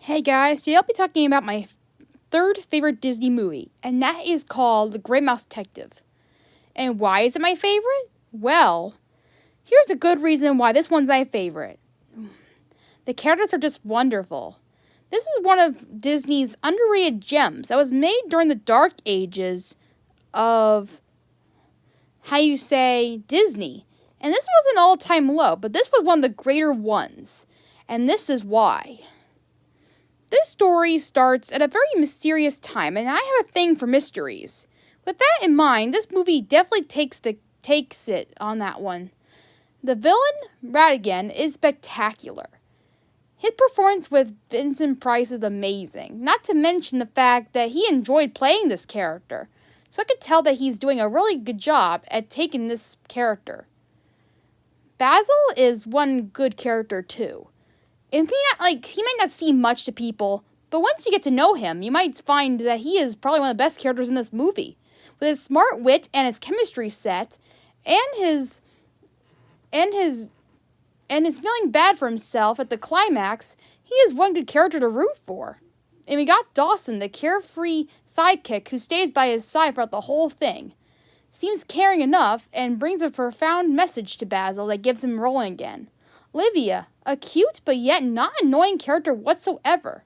Hey guys, today I'll be talking about my third favorite Disney movie, and that is called The Great Mouse Detective. And why is it my favorite? Well, here's a good reason why this one's my favorite. The characters are just wonderful. This is one of Disney's underrated gems that was made during the dark ages of, Disney. And this was an all-time low, but this was one of the greater ones. And this is why. This story starts at a very mysterious time, and I have a thing for mysteries. With that in mind, this movie definitely takes it on that one. The villain, Ratigan, is spectacular. His performance with Vincent Price is amazing, not to mention the fact that he enjoyed playing this character, so I could tell that he's doing a really good job at taking this character. Basil is one good character too. He might not seem much to people, but once you get to know him, you might find that he is probably one of the best characters in this movie. With his smart wit and his chemistry set, and his feeling bad for himself at the climax, he is one good character to root for. And we got Dawson, the carefree sidekick who stays by his side throughout the whole thing. Seems caring enough and brings a profound message to Basil that gives him rolling again. Livia, a cute but yet not annoying character whatsoever.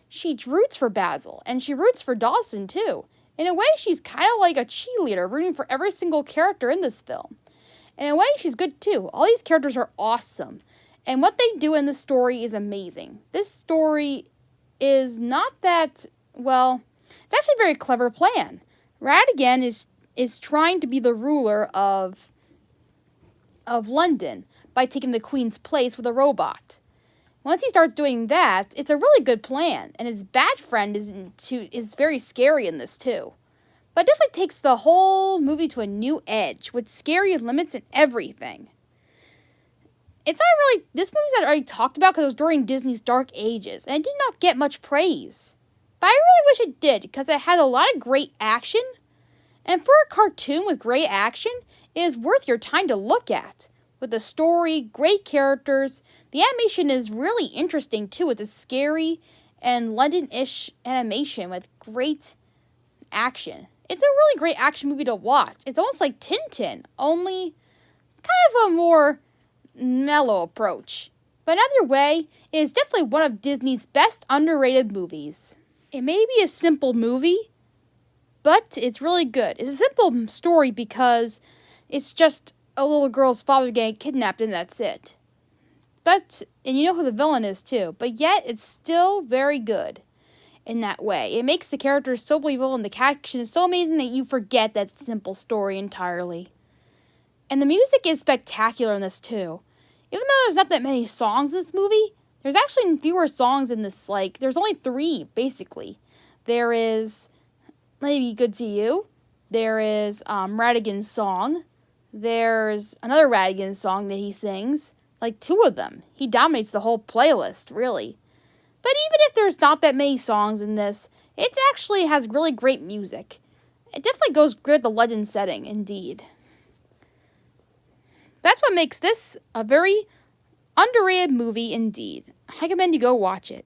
She roots for Basil, and she roots for Dawson too. In a way, she's kind of like a cheerleader, rooting for every single character in this film. In a way, she's good too. All these characters are awesome, and what they do in this story is amazing. This story is not that, it's actually a very clever plan. Ratigan is trying to be the ruler of London by taking the Queen's place with a robot. Once he starts doing that, it's a really good plan, and his bad friend is very scary in this too. But it definitely takes the whole movie to a new edge, with scary limits and everything. This movie's already talked about because it was during Disney's dark ages, and it did not get much praise. But I really wish it did, because it had a lot of great action, and for a cartoon with great action, it is worth your time to look at. With a story, great characters, the animation is really interesting too. It's a scary and London-ish animation with great action. It's a really great action movie to watch. It's almost like Tintin, only kind of a more mellow approach. But another way, it is definitely one of Disney's best underrated movies. It may be a simple movie, but it's really good. It's a simple story because it's just a little girl's father getting kidnapped and that's it. And you know who the villain is too, but yet it's still very good in that way. It makes the characters so believable and the action is so amazing that you forget that simple story entirely. And the music is spectacular in this too. Even though there's not that many songs in this movie, there's actually fewer songs in this, there's only 3, basically. There is Let Me Be Good to You, there is Ratigan's song, there's another Ratigan song that he sings, 2 of them. He dominates the whole playlist, really. But even if there's not that many songs in this, it actually has really great music. It definitely goes good at the legend setting, indeed. That's what makes this a very underrated movie indeed. I recommend you go watch it.